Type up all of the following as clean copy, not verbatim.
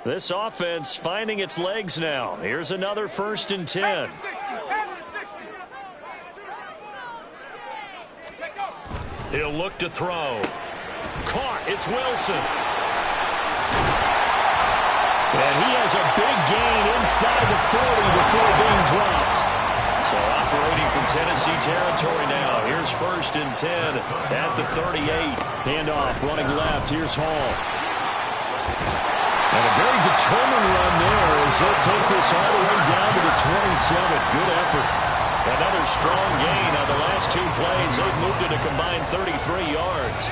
This offense finding its legs now. Here's another 1st and 10. He'll look to throw. Caught. It's Wilson. And he has a big gain inside the 40 before being dropped. So operating from Tennessee territory now. Here's 1st and 10 at the 38. Handoff running left. Here's Hall. And a very determined run there as he'll take this all the way down to the 27. Good effort. Another strong gain on the last 2 plays. They've moved it a combined 33 yards.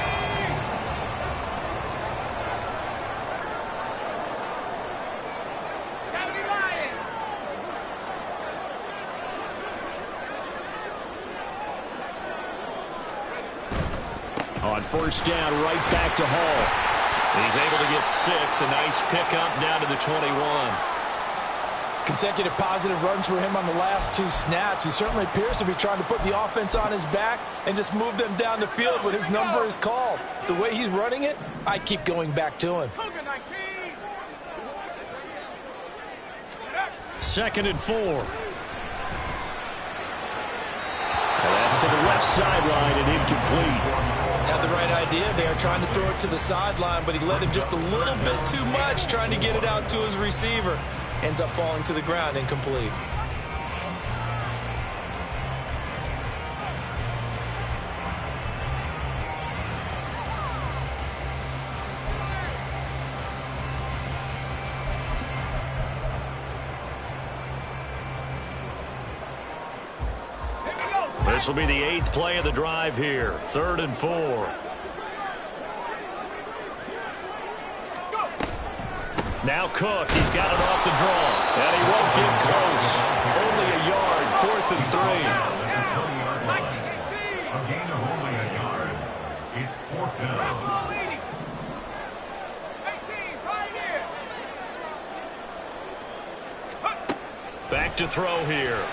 On 1st down, right back to Hall. He's able to get 6. A nice pickup down to the 21. Consecutive positive runs for him on the last 2 snaps. He certainly appears to be trying to put the offense on his back and just move them down the field when his number is called. The way he's running it, I keep going back to him. 2nd and 4. And that's to the left sideline and incomplete. Had the right idea there, trying to throw it to the sideline, but he let him just a little bit too much, trying to get it out to his receiver. Ends up falling to the ground, incomplete. This will be the 8th play of the drive here. 3rd and 4. Now Cook. He's got it off the draw. And he won't get close. Only a yard. 4th and 3. A gain of only a yard. It's 4th down. Back to throw here.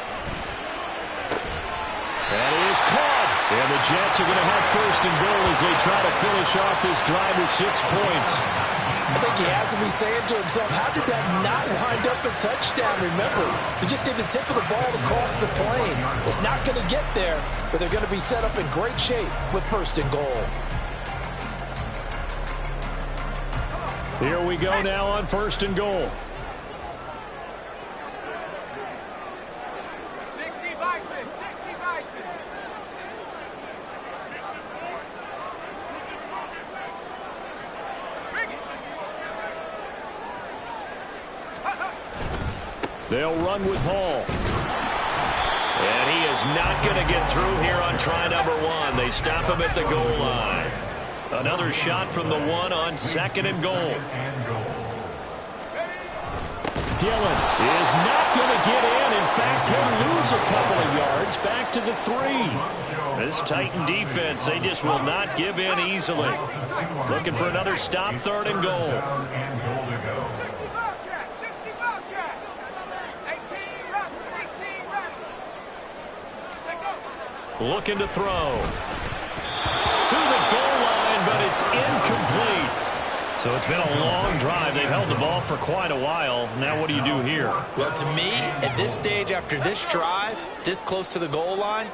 And he is caught. And the Jets are going to have 1st and goal as they try to finish off this drive with 6 points. I think he has to be saying to himself, how did that not wind up a touchdown? Remember, he just did the tip of the ball to cross the plane. It's not going to get there, but they're going to be set up in great shape with 1st and goal. Here we go now on 1st and goal. They'll run with Hall. And he is not going to get through here on try number 1. They stop him at the goal line. Another shot from the 1 on 2nd and goal. Dillon is not going to get in. In fact, he'll lose a couple of yards back to the 3. This Titan defense, they just will not give in easily. Looking for another stop, 3rd and goal. Looking to throw. To the goal line, but it's incomplete. So it's been a long drive. They've held the ball for quite a while. Now what do you do here? Well, to me, at this stage after this drive, this close to the goal line,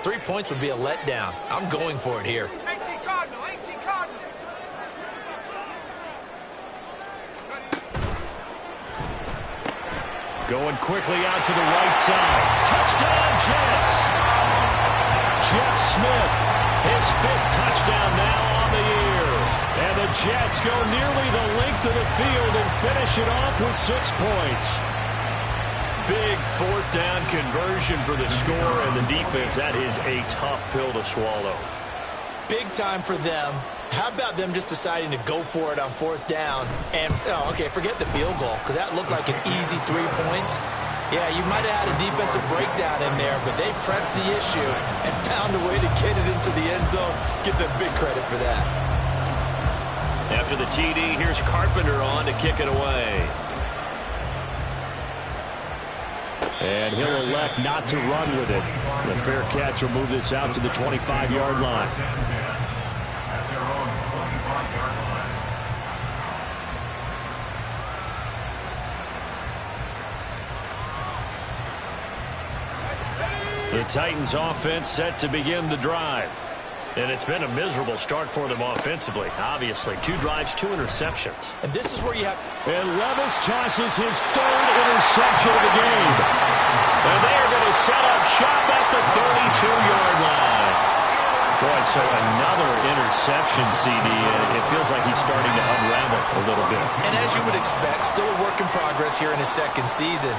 3 points would be a letdown. I'm going for it here. 18 Cardinal, 18 Cardinal. Going quickly out to the right side. Touchdown, Jets. Jeff Smith, his 5th touchdown now on the year. And the Jets go nearly the length of the field and finish it off with 6 points. Big 4th down conversion for the score, and the defense, that is a tough pill to swallow. Big time for them. How about them just deciding to go for it on 4th down? And, okay, forget the field goal, because that looked like an easy 3 points. Yeah, you might have had a defensive breakdown in there, but they pressed the issue and found a way to get it into the end zone. Give them big credit for that. After the TD, here's Carpenter on to kick it away. And he'll elect not to run with it. The fair catch will move this out to the 25-yard line. Titans offense set to begin the drive. And it's been a miserable start for them offensively. Obviously, 2 drives, 2 interceptions. And this is where you have... And Levis tosses his 3rd interception of the game. And they are going to set up shop at the 32-yard line. Boy, so another interception, CD. It feels like he's starting to unravel a little bit. And as you would expect, still a work in progress here in his 2nd season.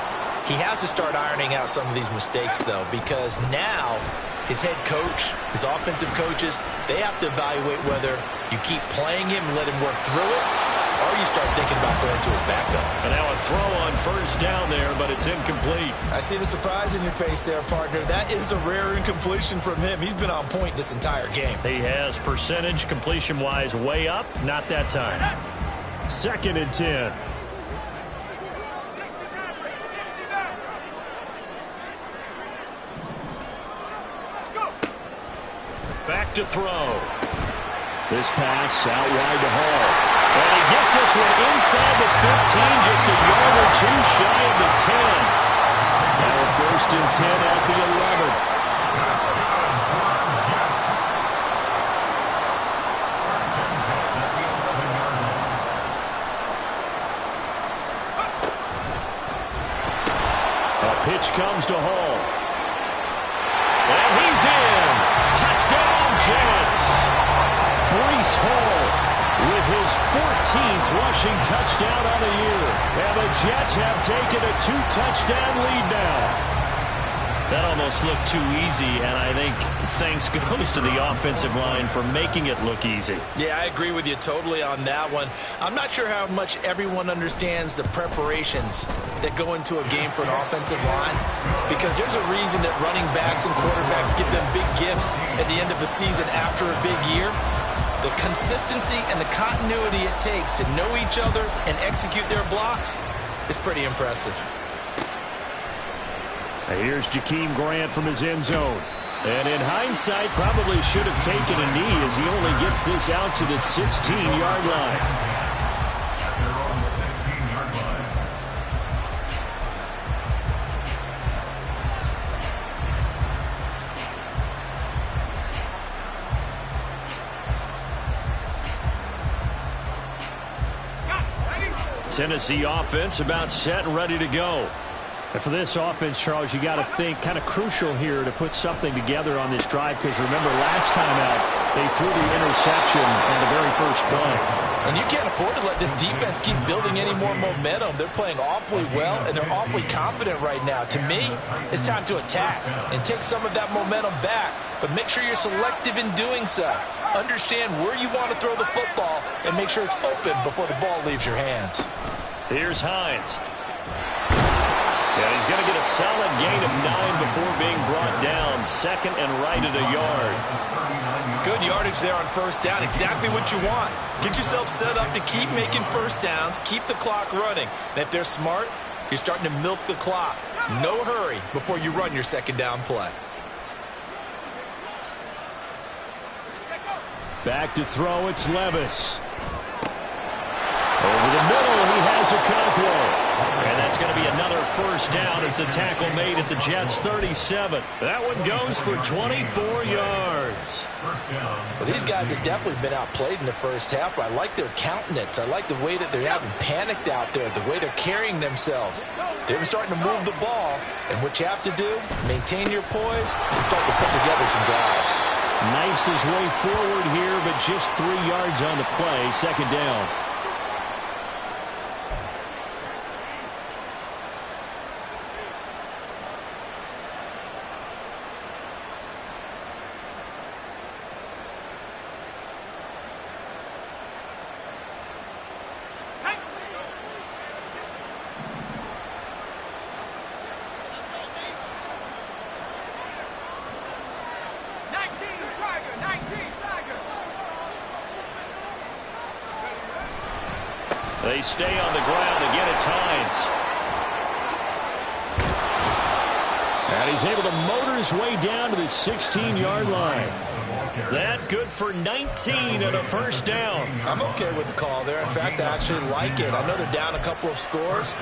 He has to start ironing out some of these mistakes, though, because now his head coach, his offensive coaches, they have to evaluate whether you keep playing him and let him work through it, or you start thinking about going to his backup. And now a throw on 1st down there, but it's incomplete. I see the surprise in your face there, partner. That is a rare incompletion from him. He's been on point this entire game. He has percentage completion-wise way up. Not that time. 2nd and 10. Back to throw. This pass out wide to Hall. And he gets this one inside the 15, just a yard or 2 shy of the 10. Now a 1st and 10 at the 11. A pitch comes to Hall. And he's in. Touchdown, Jets. Breece Hall with his 14th rushing touchdown on the year. And the Jets have taken a 2-touchdown lead now. That almost looked too easy, and I think thanks goes to the offensive line for making it look easy. Yeah, I agree with you totally on that one. I'm not sure how much everyone understands the preparations that go into a game for an offensive line, because there's a reason that running backs and quarterbacks give them big gifts at the end of the season after a big year. The consistency and the continuity it takes to know each other and execute their blocks is pretty impressive. Here's Jakeem Grant from his end zone. And in hindsight, probably should have taken a knee as he only gets this out to the 16-yard line. They're on the 16-yard line. Tennessee offense about set and ready to go. And for this offense, Charles, you got to think kind of crucial here to put something together on this drive, because remember last time out they threw the interception on the very first play. And you can't afford to let this defense keep building any more momentum. They're playing awfully well, and they're awfully confident right now. To me, it's time to attack and take some of that momentum back, but make sure you're selective in doing so. Understand where you want to throw the football and make sure it's open before the ball leaves your hands. Here's Hines. Yeah, he's going to get a solid gain of 9 before being brought down. 2nd and right at a yard. Good yardage there on 1st down. Exactly what you want. Get yourself set up to keep making 1st downs, keep the clock running. And if they're smart, you're starting to milk the clock. No hurry before you run your 2nd down play. Back to throw, it's Levis. Over the middle, he has Okonkwo. And that's going to be another 1st down as the tackle made at the Jets' 37. That one goes for 24 yards. Well, these guys have definitely been outplayed in the 1st half, but I like their countenance. I like the way that they're having panicked out there, the way they're carrying themselves. They're starting to move the ball, and what you have to do, maintain your poise and start to put together some drives. Knifes his way forward here, but just 3 yards on the play. 2nd down. They stay on the ground. Again, it's Hines. And he's able to motor his way down to the 16-yard line. That good for 19 and a 1st down. I'm okay with the call there. In fact, I actually like it. I know they're down a couple of scores,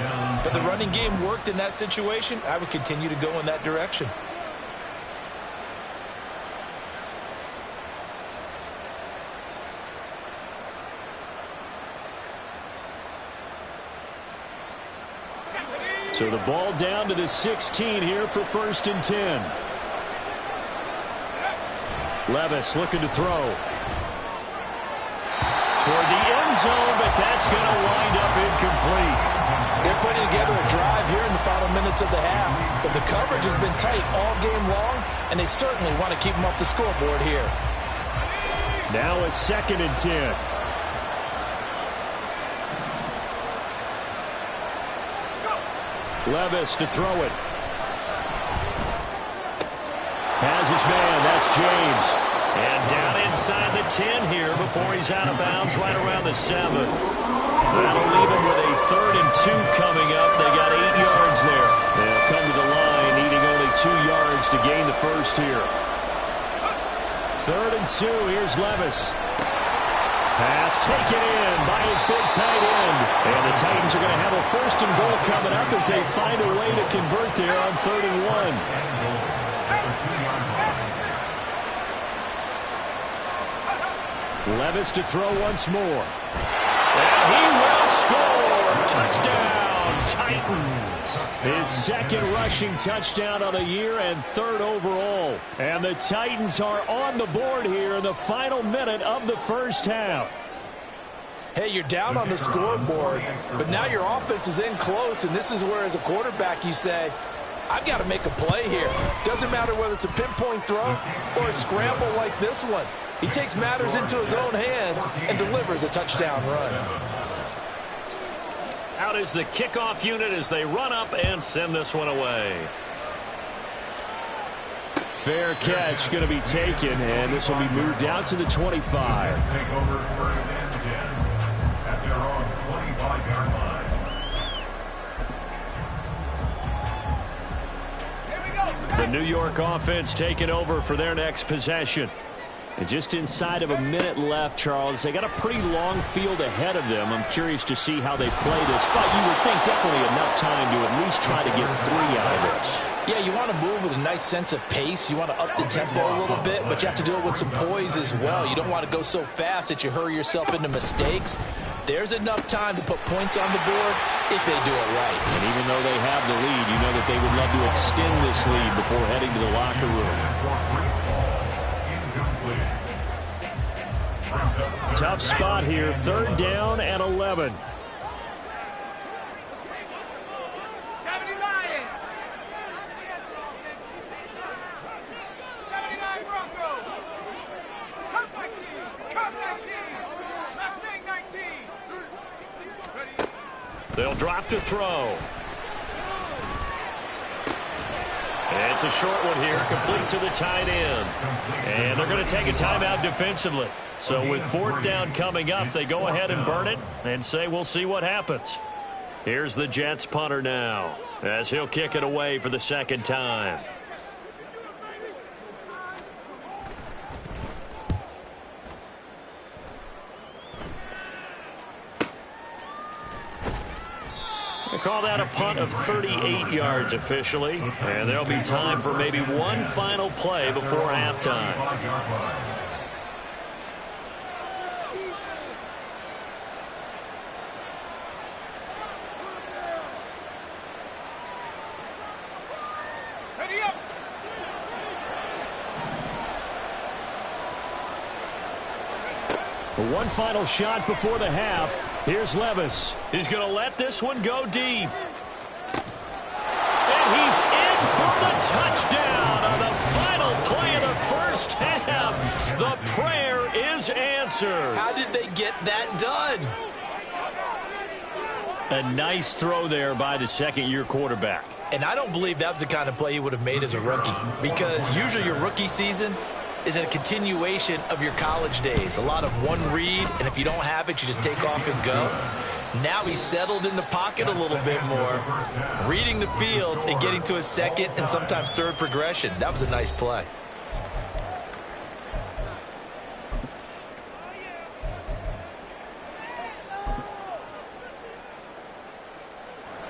but the running game worked in that situation. I would continue to go in that direction. So the ball down to the 16 here for 1st and 10. Levis looking to throw. Toward the end zone, but that's going to wind up incomplete. They're putting together a drive here in the final minutes of the half. But the coverage has been tight all game long, and they certainly want to keep them off the scoreboard here. Now a 2nd and 10. Levis to throw it. Has his man. That's James. And down inside the 10 here before he's out of bounds right around the 7. That'll leave him with a 3rd and 2 coming up. They got 8 yards there. They'll come to the line needing only 2 yards to gain the first here. 3rd and 2. Here's Levis. Pass taken in by his big tight end. And the Titans are going to have a 1st and goal coming up as they find a way to convert there on 3rd and 1. Levis to throw once more. And he will score. Touchdown, Titans. His 2nd rushing touchdown of the year and 3rd overall. And the Titans are on the board here in the final minute of the first half. Hey, you're down on the scoreboard, but now your offense is in close, and this is where, as a quarterback, you say, I've got to make a play here. Doesn't matter whether it's a pinpoint throw or a scramble like this one. He takes matters into his own hands and delivers a touchdown run. Out is the kickoff unit as they run up and send this one away. Fair catch going to be taken, and this will be moved out to the 25. Take over 1st and 10 at their own 25-yard line. The New York offense taking over for their next possession. And just inside of a minute left, Charles. They got a pretty long field ahead of them. I'm curious to see how they play this, but you would think definitely enough time to at least try to get 3 out of this. Yeah, you want to move with a nice sense of pace. You want to up the tempo a little bit, but you have to do it with some poise as well. You don't want to go so fast that you hurry yourself into mistakes. There's enough time to put points on the board if they do it right. And even though they have the lead, you know that they would love to extend this lead before heading to the locker room. Tough spot here. 3rd down and 11. 79 Broncos. Come 19. Come 19. Mustang 19. They'll drop to throw. It's a short one here, complete to the tight end. And they're going to take a timeout defensively. So with 4th down coming up, they go ahead and burn it and say we'll see what happens. Here's the Jets punter now as he'll kick it away for the 2nd time. They call that a punt of 38 yards officially, and there'll be time for maybe one final play before halftime. Ready up. One final shot before the half. Here's Levis. He's going to let this one go deep. And he's in for the touchdown on the final play of the first half. The prayer is answered. How did they get that done? A nice throw there by the 2nd-year quarterback. And I don't believe that was the kind of play he would have made as a rookie, because usually your rookie season is a continuation of your college days. A lot of one read, and if you don't have it, you just take off and go. Now he's settled in the pocket a little bit more, reading the field and getting to his 2nd and sometimes 3rd progression. That was a nice play.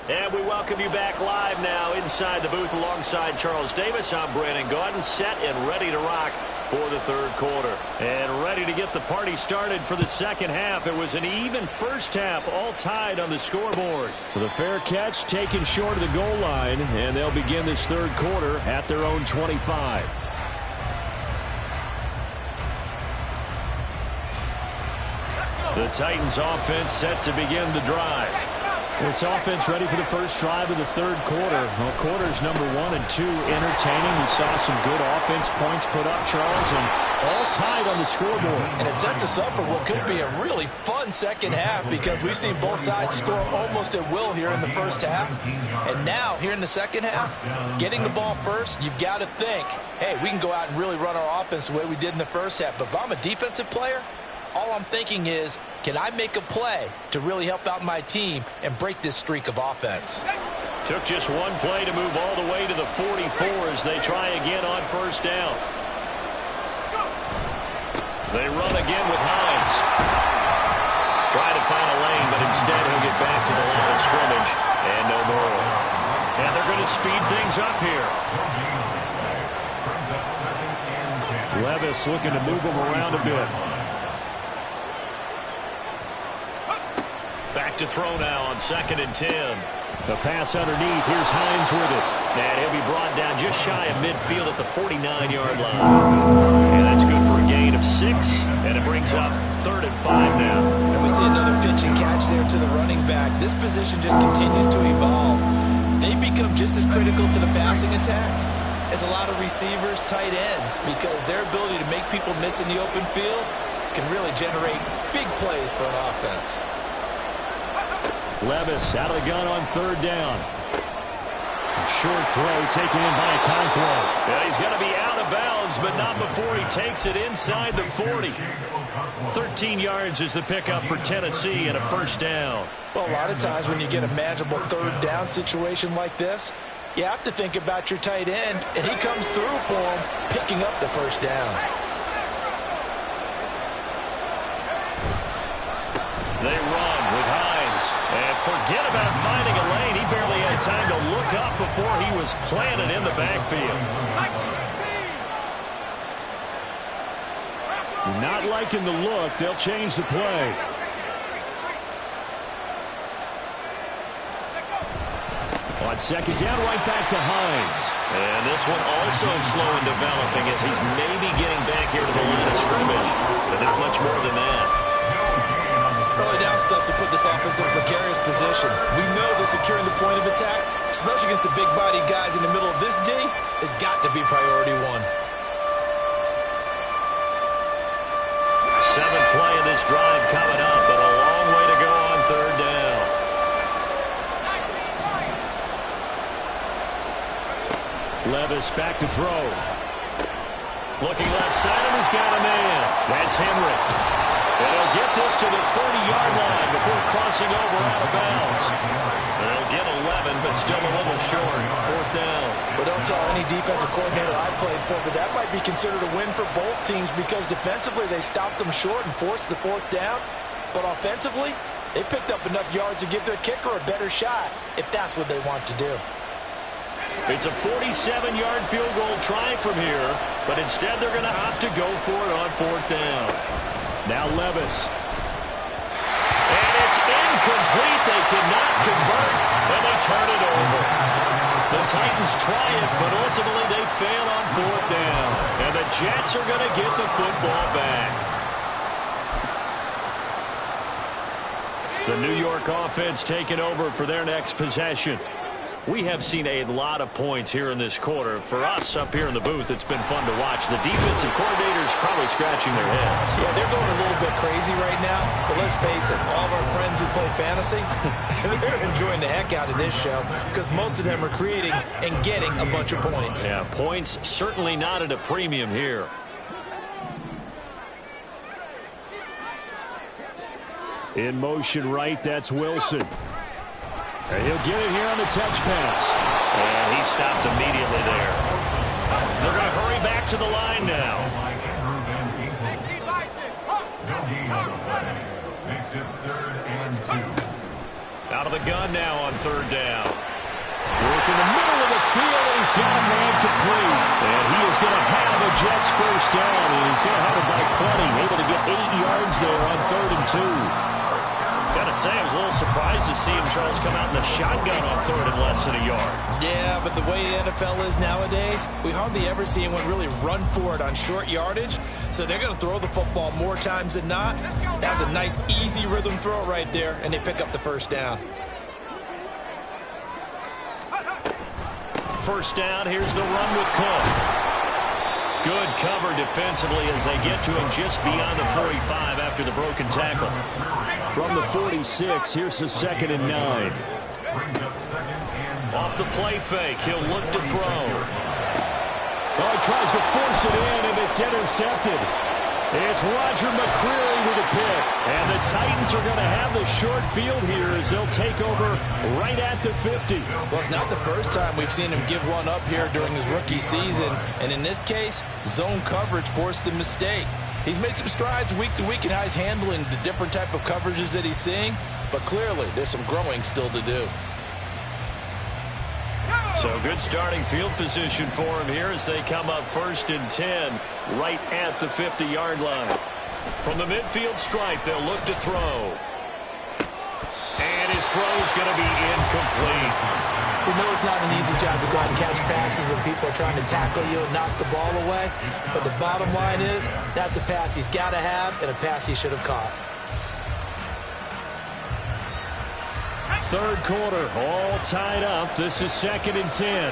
And we welcome you back live now inside the booth alongside Charles Davis. I'm Brandon Gaudin, set and ready to rock for the third quarter. And ready to get the party started for the second half. It was an even first half, all tied on the scoreboard. The fair catch taken short of the goal line, and they'll begin this third quarter at their own 25. The Titans offense set to begin the drive. This offense ready for the first drive of the third quarter. Well, quarters number 1 and 2 entertaining. We saw some good offense points put up, Charles, and all tied on the scoreboard. And it sets us up for what could be a really fun second half because we've seen both sides score almost at will here in the first half. And now, here in the second half, getting the ball first, you've got to think, hey, we can go out and really run our offense the way we did in the first half. But if I'm a defensive player, all I'm thinking is, can I make a play to really help out my team and break this streak of offense? Took just one play to move all the way to the 44 as they try again on first down. They run again with Hines. Try to find a lane, but instead he'll get back to the line of scrimmage and no more. And they're going to speed things up here. Levis looking to move them around a bit. Back to throw now on 2nd and 10. The pass underneath. Here's Hines with it. And he'll be brought down just shy of midfield at the 49-yard line. And that's good for a gain of 6. And it brings up 3rd and 5 now. And we see another pitch and catch there to the running back. This position just continues to evolve. They become just as critical to the passing attack as a lot of receivers, tight ends, because their ability to make people miss in the open field can really generate big plays for an offense. Levis out of the gun on 3rd down. A short throw taken in by Okonkwo. Yeah, he's going to be out of bounds, but not before he takes it inside the 40. 13 yards is the pickup for Tennessee and a first down. Well, a lot of times when you get a manageable 3rd down situation like this, you have to think about your tight end, and he comes through for him, picking up the first down. They run with Hines. And forget about finding a lane. He barely had time to look up before he was planted in the backfield. Not liking the look. They'll change the play. On 2nd down, right back to Hines. And this one also slow in developing as he's maybe getting back here to the line of scrimmage. But not much more than that. Early down stuff to put this offense in a precarious position. We know that securing the point of attack, especially against the big-bodied guys in the middle of this D, has got to be priority 1. 7th play of this drive coming up, but a long way to go on 3rd down. Levis back to throw. Looking left side, and he's got a man. That's Henry. And he'll get this to the 30-yard line before crossing over out of bounds. They'll get 11, but still a little short. 4th down. But don't tell any defensive coordinator I played for, but that might be considered a win for both teams because defensively they stopped them short and forced the 4th down. But offensively, they picked up enough yards to give their kicker a better shot if that's what they want to do. It's a 47-yard field goal try from here, but instead they're going to opt to go for it on 4th down. Now Levis. And it's incomplete. They cannot convert, and they turn it over. The Titans try it, but ultimately they fail on 4th down. And the Jets are going to get the football back. The New York offense taking over for their next possession. We have seen a lot of points here in this quarter. For us up here in the booth, it's been fun to watch. The defensive coordinators probably scratching their heads. Yeah, they're going a little bit crazy right now. But let's face it, all of our friends who play fantasy, they're enjoying the heck out of this show because most of them are creating and getting a bunch of points. Yeah, points certainly not at a premium here. In motion right, that's Wilson. And he'll get it here on the touch pass. And he stopped immediately there. They're going to hurry back to the line now. Makes it 3rd and 2. Out of the gun now on 3rd down. Work in the middle of the field, and he's got a man complete. And he is going to have a Jets first down. And he's going to have it by 20, able to get 8 yards there on 3rd and 2. Got to say, I was a little surprised to see him, Charles, come out in the shotgun on 3rd and less than a yard. Yeah, but the way the NFL is nowadays, we hardly ever see anyone really run for it on short yardage. So they're going to throw the football more times than not. That was a nice, easy rhythm throw right there, and they pick up the first down. First down, here's the run with Cook. Good cover defensively as they get to him just beyond the 45 after the broken tackle. From the 46, here's the 2nd and 9. Off the play fake, he'll look to throw. Oh, he tries to force it in, and it's intercepted. It's Roger McCreary with a pick. And the Titans are going to have the short field here as they'll take over right at the 50. Well, it's not the first time we've seen him give one up here during his rookie season. And in this case, zone coverage forced the mistake. He's made some strides week to week in how he's handling the different type of coverages that he's seeing. But clearly, there's some growing still to do. So good starting field position for him here as they come up 1st and 10 right at the 50-yard line. From the midfield stripe, they'll look to throw. And his throw's going to be incomplete. We know it's not an easy job to go out and catch passes when people are trying to tackle you and knock the ball away. But the bottom line is, that's a pass he's got to have and a pass he should have caught. 3rd quarter, all tied up. This is 2nd and 10.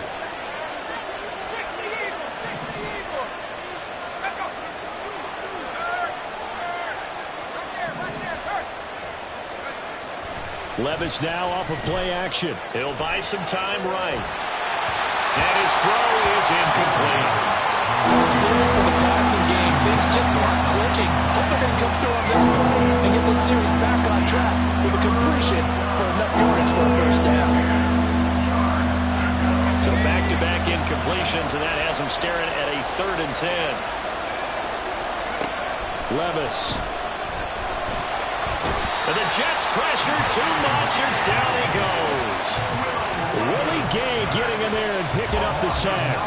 Levis now off of play action. He'll buy some time right. And his throw is incomplete. Tough series for the passing game. Things just aren't clicking. Hoping they can come through on this play and get this series back on track with a completion for enough yardage for a first down. So back-to-back incompletions, and that has him staring at a 3rd and 10. Levis. And the Jets pressure too much as down he goes. Willie Gay getting in there and picking up the sack.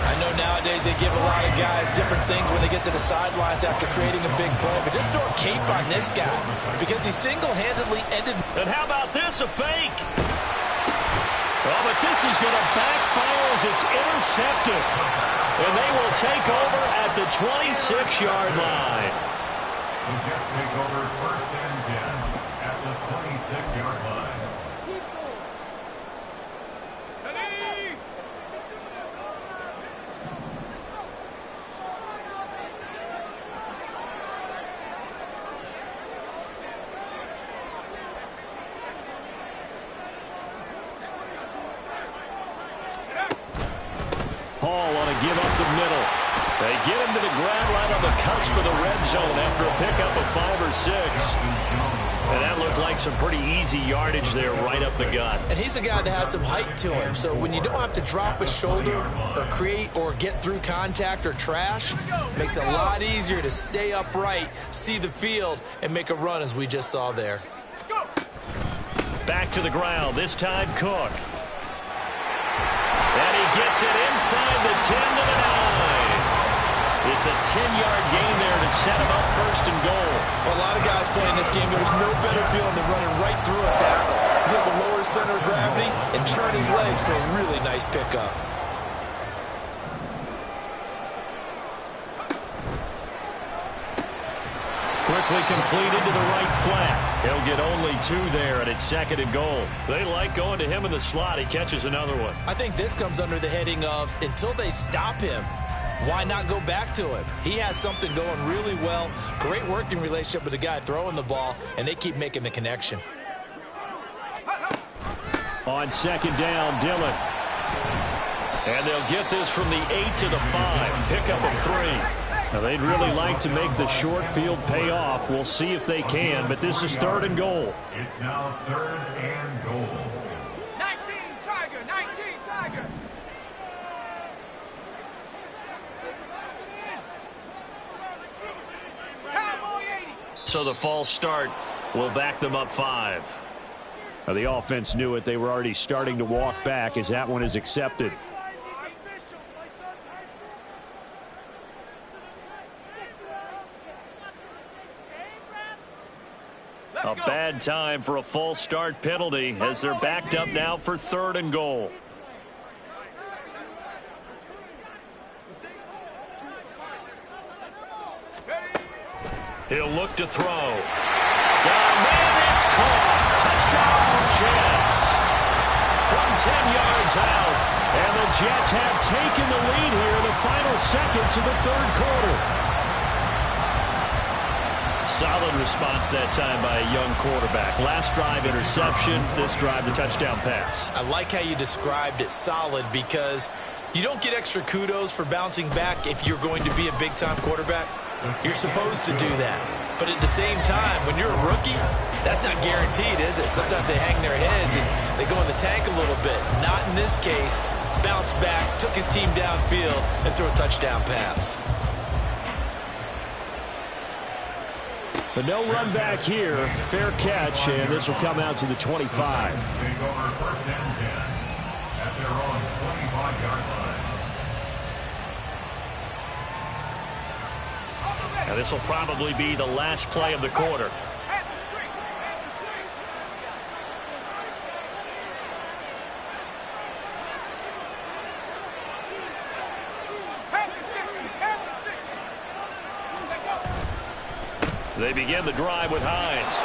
I know nowadays they give a lot of guys different things when they get to the sidelines after creating a big play, but just throw a cape on this guy because he single-handedly ended. And how about this, a fake? Oh, but this is going to backfire as it's intercepted. And they will take over at the 26-yard line. The Jets take over 1st and 10 at the 26-yard line. Hall on a give up the middle. They get him to the ground right on the cusp of the red zone after a pickup of 5 or 6. And that looked like some pretty easy yardage there right up the gut. And he's a guy that has some height to him. So when you don't have to drop a shoulder or create or get through contact or trash, makes it a lot easier to stay upright, see the field, and make a run as we just saw there. Back to the ground, this time Cook. And he gets it inside the 10 to the 9. It's a 10-yard gain there to set him up 1st and goal. For a lot of guys playing this game, there's no better feeling than running right through a tackle. He's able to lower his center of gravity and turn his legs for a really nice pickup. Quickly completed to the right flat. He'll get only 2 there, and it's 2nd and goal. They like going to him in the slot. He catches another one. I think this comes under the heading of until they stop him, why not go back to him? He has something going really well. Great working relationship with the guy throwing the ball, and they keep making the connection. On 2nd down, Dillon. And they'll get this from the 8 to the 5. Pickup of 3. Now, they'd really like to make the short field pay off. We'll see if they can, but this is 3rd and goal. It's now 3rd and goal. 19, Tiger, 19, Tiger. Cowboy 80. So the false start will back them up 5. The offense knew it. They were already starting to walk back as that one is accepted. A bad time for a false start penalty as they're backed up now for 3rd and goal. He'll look to throw. Down there, it's caught. Touchdown, Jets. From 10 yards out. And the Jets have taken the lead here in the final seconds of the 3rd quarter. Solid response that time by a young quarterback. Last drive, interception. This drive, the touchdown pass. I like how you described it, solid, because you don't get extra kudos for bouncing back if you're going to be a big-time quarterback. You're supposed to do that. But at the same time, when you're a rookie, that's not guaranteed, is it? Sometimes they hang their heads and they go in the tank a little bit. Not in this case. Bounced back, took his team downfield, and threw a touchdown pass. But no run back here. Fair catch, and this will come out to the 25. Take over 1st and 10 at their own 25-yard line. Now this will probably be the last play of the quarter. They begin the drive with Hines.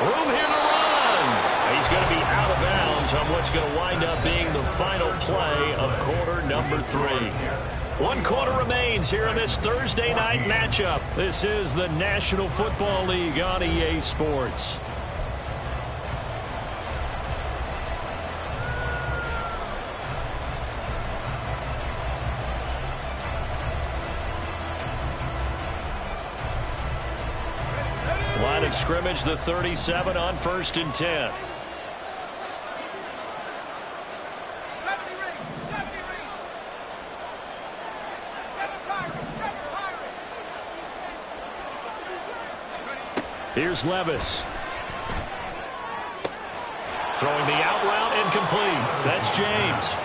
Room here to run. He's going to be out of bounds on what's going to wind up being the final play of quarter number 3. 1 quarter remains here in this Thursday night matchup. This is the National Football League on EA Sports. Line of scrimmage, the 37 on 1st and 10. Here's Levis. Throwing the out route incomplete. That's James.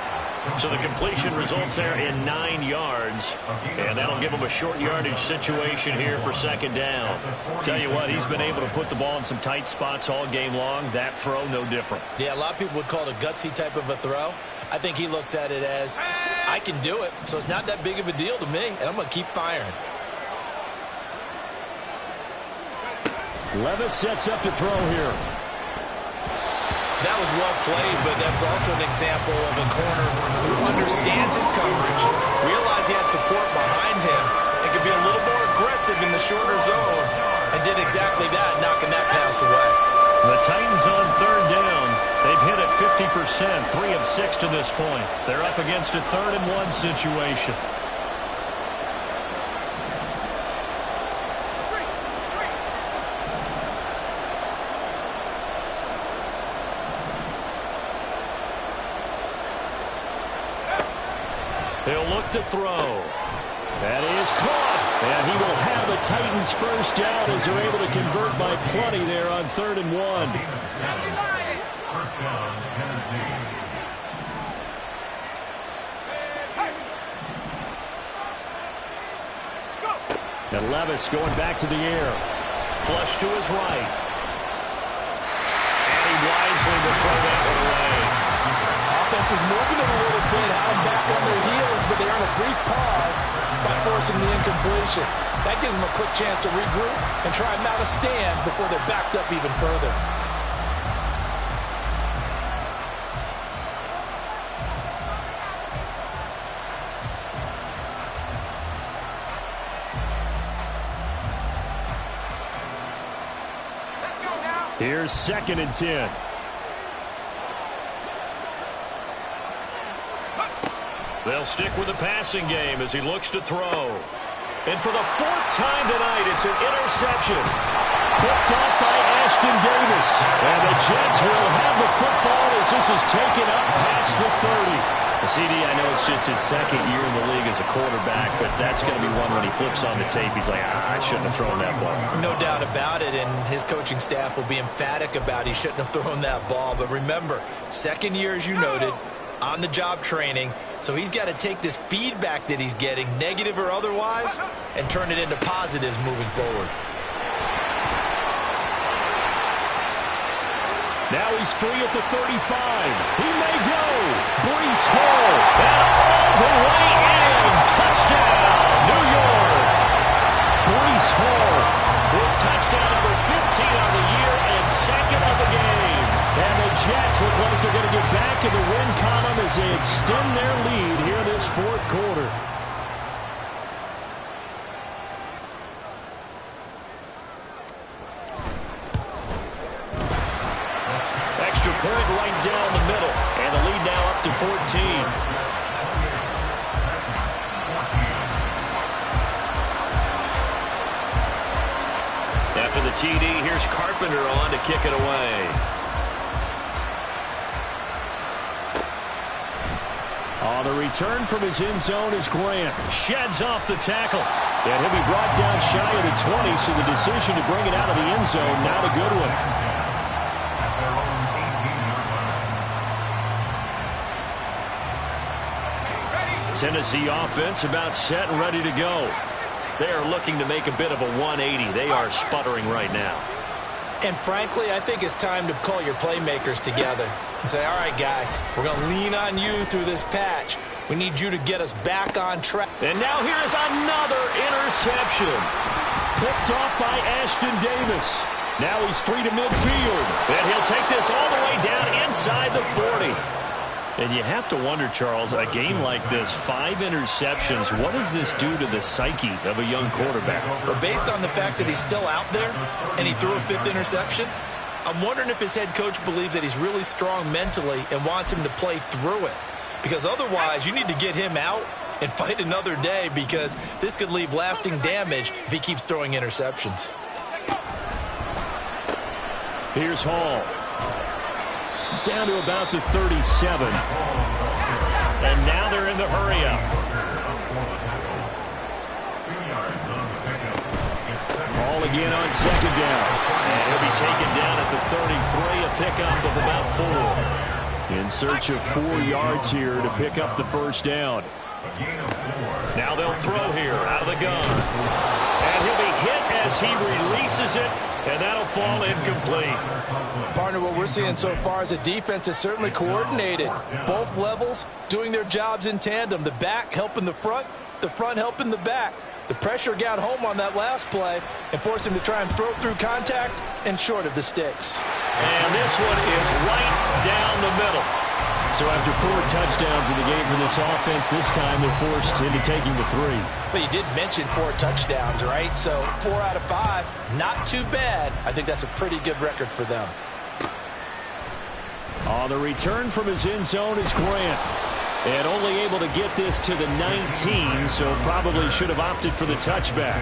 So the completion results there in 9 yards. And that'll give him a short yardage situation here for 2nd down. Tell you what, he's been able to put the ball in some tight spots all game long. That throw, no different. Yeah, a lot of people would call it a gutsy type of a throw. I think he looks at it as, I can do it, so it's not that big of a deal to me, and I'm going to keep firing. Levis sets up to throw here. That was well played, but that's also an example of a corner who understands his coverage, realized he had support behind him, and could be a little more aggressive in the shorter zone, and did exactly that, knocking that pass away. The Titans on 3rd down. They've hit it 50%, 3 of 6 to this point. They're up against a 3rd and 1 situation. He'll look to throw. That is caught. And he will have the Titans first down as they're able to convert by plenty there on 3rd and 1. 1st down, Tennessee. And Levis going back to the air. Flush to his right. And he wisely will throw that one away. Offense is moving it a little bit, had them back on their heels, but they're on a brief pause by forcing the incompletion. That gives them a quick chance to regroup and try and mount a stand before they're backed up even further. Here's 2nd and 10. They'll stick with the passing game as he looks to throw. And for the 4th time tonight, it's an interception. Picked off by Ashton Davis. And the Jets will have the football as this is taken up past the 30. A CD, I know it's just his second year in the league as a quarterback, but that's going to be one when he flips on the tape, he's like, I shouldn't have thrown that ball. No doubt about it, and his coaching staff will be emphatic about he shouldn't have thrown that ball. But remember, second year, as you noted, on-the-job training, so he's got to take this feedback that he's getting, negative or otherwise, and turn it into positives moving forward. Now he's free at the 35. He may go. Breece Hall. And all the way in. Touchdown, New York. Breece Hall with touchdown number 15 on the year and second of the game. And the Jets look like they're going to get back in the win column as they extend their lead here in this fourth quarter. Point right down the middle, and the lead now up to 14. After the TD, here's Carpenter on to kick it away. On the return from his end zone is Grant. Sheds off the tackle. And he'll be brought down shy of the 20, so the decision to bring it out of the end zone, not a good one. Tennessee offense about set and ready to go. They are looking to make a bit of a 180. They are sputtering right now. And frankly, I think it's time to call your playmakers together and say, all right, guys, we're going to lean on you through this patch. We need you to get us back on track. And now here's another interception. Picked off by Ashton Davis. Now he's free to midfield. And he'll take this all the way down inside the 40. And you have to wonder, Charles, a game like this, 5 interceptions, what does this do to the psyche of a young quarterback? But based on the fact that he's still out there and he threw a 5th interception, I'm wondering if his head coach believes that he's really strong mentally and wants him to play through it. Because otherwise, you need to get him out and fight another day, because this could leave lasting damage if he keeps throwing interceptions. Here's Hall. Down to about the 37. And now they're in the hurry-up. Hall again on second down. And he'll be taken down at the 33, a pickup of about 4. In search of 4 yards here to pick up the first down. Now they'll throw here out of the gun. And he'll be hit as he releases it. And that'll fall incomplete. Partner, what we're seeing so far is a defense that's certainly coordinated. Both levels doing their jobs in tandem. The back helping the front helping the back. The pressure got home on that last play and forced him to try and throw through contact and short of the sticks. And this one is right down the middle. So after 4 touchdowns in the game for this offense, this time they're forced into taking the 3. But you did mention 4 touchdowns, right? So 4 out of 5, not too bad. I think that's a pretty good record for them. On the return from his end zone is Grant. And only able to get this to the 19, so probably should have opted for the touchback.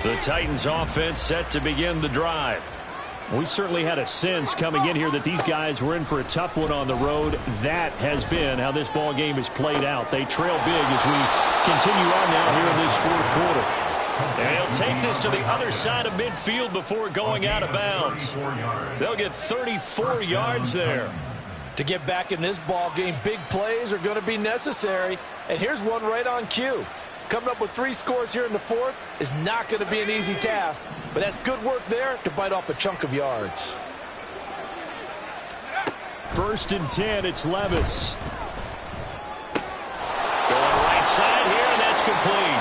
The Titans offense set to begin the drive. We certainly had a sense coming in here that these guys were in for a tough one on the road. That has been how this ball game has played out. They trail big as we continue on now here in this fourth quarter. And he'll take this to the other side of midfield before going out of bounds. They'll get 34 yards there. To get back in this ball game, big plays are going to be necessary. And here's one right on cue. Coming up with 3 scores here in the fourth is not going to be an easy task, but that's good work there to bite off a chunk of yards. 1st and 10, it's Levis. Going right side here, and that's complete.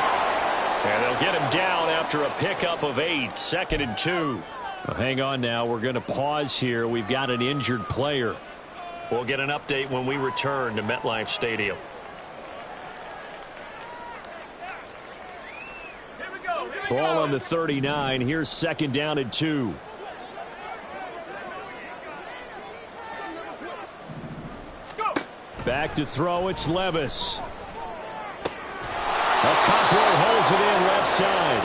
And they'll get him down after a pickup of 8, 2nd and 2. Well, hang on now, we're going to pause here. We've got an injured player. We'll get an update when we return to MetLife Stadium. Ball on the 39. Here's 2nd down and 2. Back to throw. It's Levis. Okonkwo holds it in left side.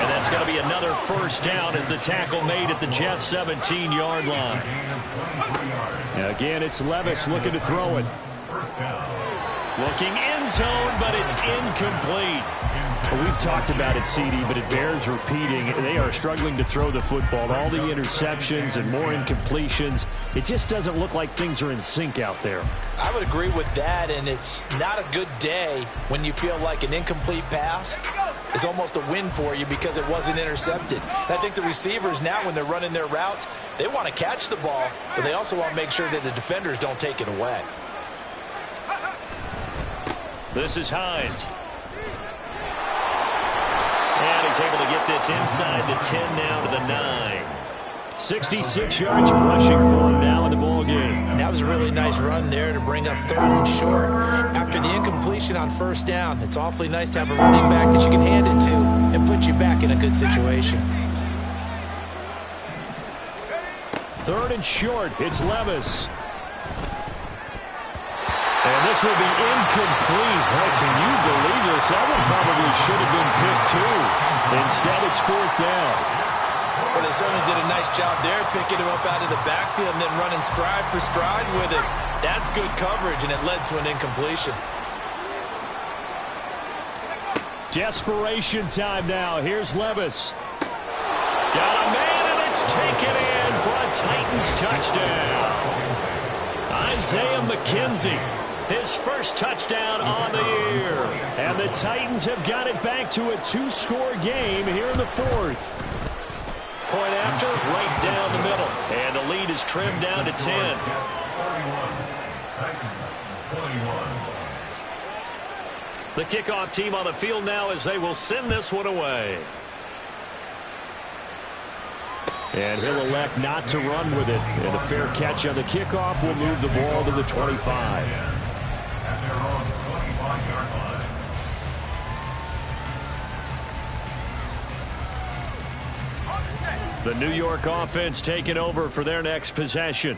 And that's going to be be another first down as the tackle made at the Jets' 17-yard line. Again, it's Levis looking to throw it. Looking end zone, but it's incomplete. Well, we've talked about it, CD, but it bears repeating. They are struggling to throw the football. All the interceptions and more incompletions. It just doesn't look like things are in sync out there. I would agree with that, and it's not a good day when you feel like an incomplete pass is almost a win for you because it wasn't intercepted. And I think the receivers now, when they're running their routes, they want to catch the ball, but they also want to make sure that the defenders don't take it away. This is Hines. And he's able to get this inside the 10 now to the 9. 66 yards rushing for him now in the ballgame. That was a really nice run there to bring up 3rd and short. After the incompletion on 1st down, it's awfully nice to have a running back that you can hand it to and put you back in a good situation. 3rd and short. It's Levis. And this will be incomplete. Boy, can you believe this? That one probably should have been picked too. Instead, it's 4th down. Well, they certainly did a nice job there, picking him up out of the backfield and then running stride for stride with it. That's good coverage, and it led to an incompletion. Desperation time now. Here's Levis. Got a man, and it's taken in for a Titans touchdown. Isaiah McKenzie. His first touchdown on the year. And the Titans have got it back to a 2-score game here in the 4th. Point after, right down the middle. And the lead is trimmed down to 10. The kickoff team on the field now as they will send this one away. And he'll elect not to run with it. And a fair catch on the kickoff will move the ball to the 25. The New York offense taking over for their next possession.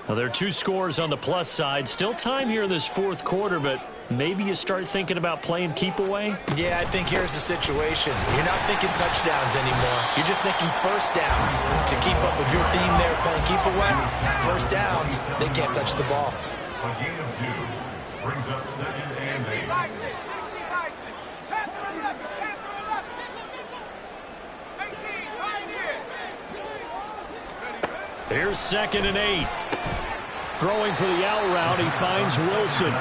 Now, there are 2 scores on the plus side. Still time here in this 4th quarter, but maybe you start thinking about playing keep away? Yeah, I think here's the situation. You're not thinking touchdowns anymore. You're just thinking first downs. To keep up with your theme there, playing keep away, first downs, they can't touch the ball. A gain of 2 brings up 2nd and 8. Here's 2nd and 8. Throwing for the out route, he finds Wilson.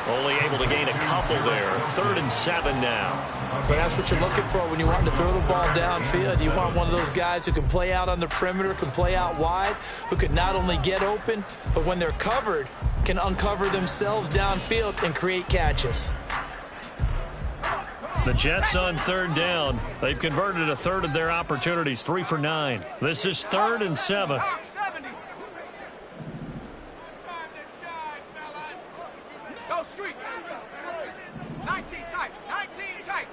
Only able to gain a couple there. 3rd and 7 now. But that's what you're looking for when you want to throw the ball downfield. You want one of those guys who can play out on the perimeter, can play out wide, who can not only get open, but when they're covered, can uncover themselves downfield and create catches. The Jets on 3rd down. They've converted a third of their opportunities, 3 for 9. This is 3rd and 7. Go street. 19 tight. 19 tight.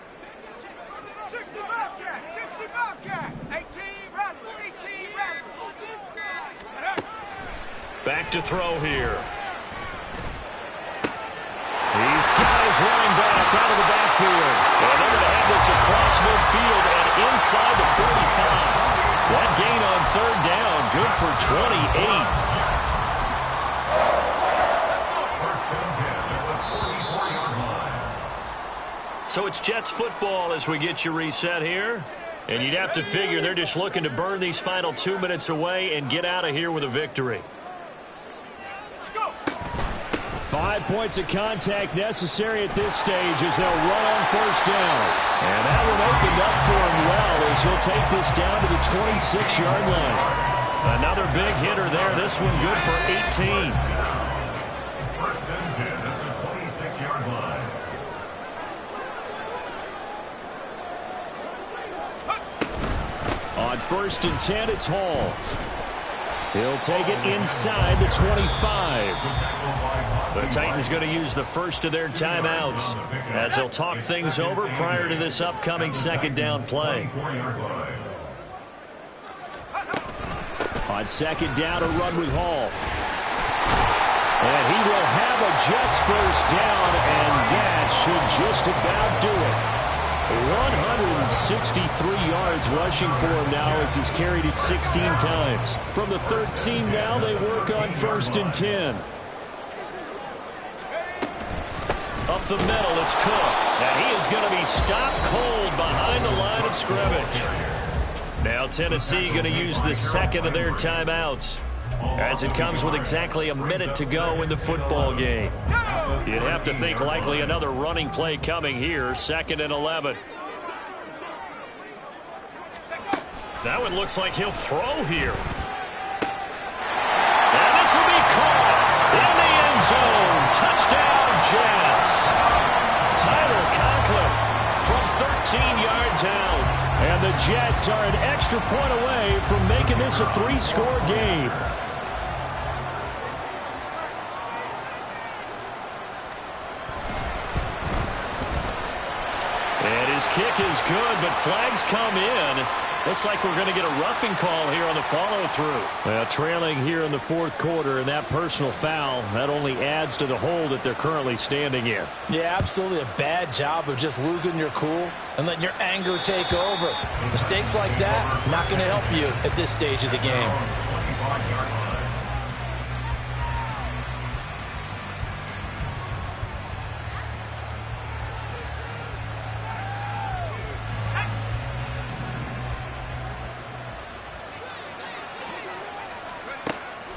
60 Bobcat. 60 Bobcat. 18 rattle. 18 rattle. Back to throw here. He's got his running back out of the backfield. And they're going to have this across midfield and inside the 45. That gain on 3rd down, good for 28. So it's Jets football as we get you reset here. And you'd have to figure they're just looking to burn these final 2 minutes away and get out of here with a victory. 5 points of contact necessary at this stage as they'll run on 1st down. And that one opened up for him well as he'll take this down to the 26-yard line. Another big hitter there. This one good for 18. 1st and 10 at the 26-yard line. On 1st and 10, it's Hall. He'll take it inside the 25. The Titans going to use the first of their timeouts as they'll talk things over prior to this upcoming 2nd down play. On 2nd down, a run with Hall. And he will have a Jets 1st down, and that should just about do it. 163 yards rushing for him now as he's carried it 16 times. From the 13 now, they work on 1st and 10. Up the middle, it's Cook. And he is going to be stopped cold behind the line of scrimmage. Now Tennessee going to use the second of their timeouts, as it comes with exactly a minute to go in the football game. You'd have to think likely another running play coming here, 2nd and 11. Now it looks like he'll throw here. And this will be caught in the end zone. Touchdown, Jets. Tyler Conklin from 13 yards out. And the Jets are an extra point away from making this a 3-score game. And his kick is good, but flags come in. Looks like we're going to get a roughing call here on the follow-through. Well, trailing here in the 4th quarter, and that personal foul, that only adds to the hole that they're currently standing in. Yeah, absolutely a bad job of just losing your cool and letting your anger take over. Mistakes like that, not going to help you at this stage of the game.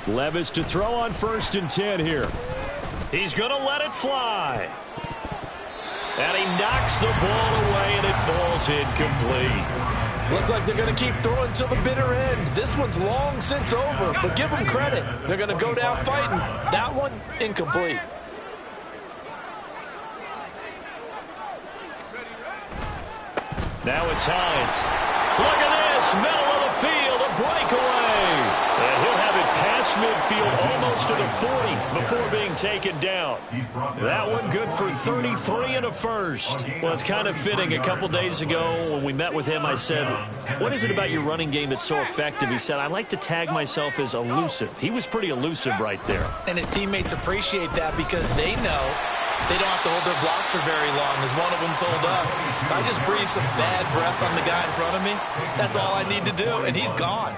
Levis to throw on 1st and 10 here. He's going to let it fly. And he knocks the ball away, and it falls incomplete. Looks like they're going to keep throwing till the bitter end. This one's long since over, but give them credit. They're going to go down fighting. That one, incomplete. Now it's Hines. Look at this, middle of the field, a breakaway. And he'll have it past midfield almost to the 40 before being taken down. That one good for 33 and a first. Well, it's kind of fitting. A couple days ago when we met with him, I said, what is it about your running game that's so effective? He said, I like to tag myself as elusive. He was pretty elusive right there. And his teammates appreciate that because they know they don't have to hold their blocks for very long, as one of them told us. If I just breathe some bad breath on the guy in front of me, that's all I need to do, and he's gone.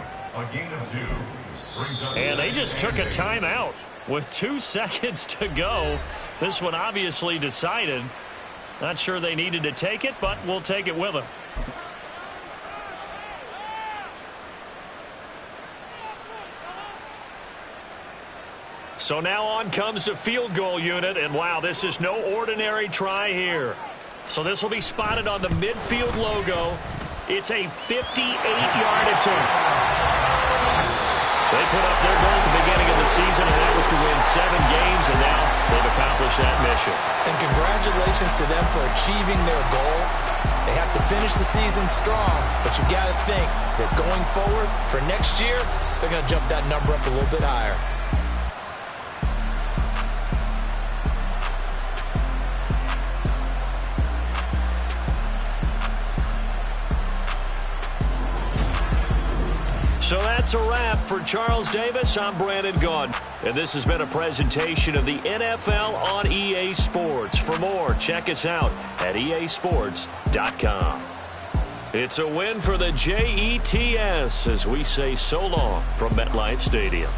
And they just took a timeout with 2 seconds to go. This one obviously decided. Not sure they needed to take it, but we'll take it with them. So now on comes the field goal unit, and wow, this is no ordinary try here. So this will be spotted on the midfield logo. It's a 58-yard attempt. They put up their goal at the beginning of the season, and that was to win 7 games, and now they've accomplished that mission. And congratulations to them for achieving their goal. They have to finish the season strong, but you've got to think that going forward for next year, they're going to jump that number up a little bit higher. So that's a wrap for Charles Davis. I'm Brandon Gaudin, and this has been a presentation of the NFL on EA Sports. For more, check us out at easports.com. It's a win for the Jets as we say so long from MetLife Stadium.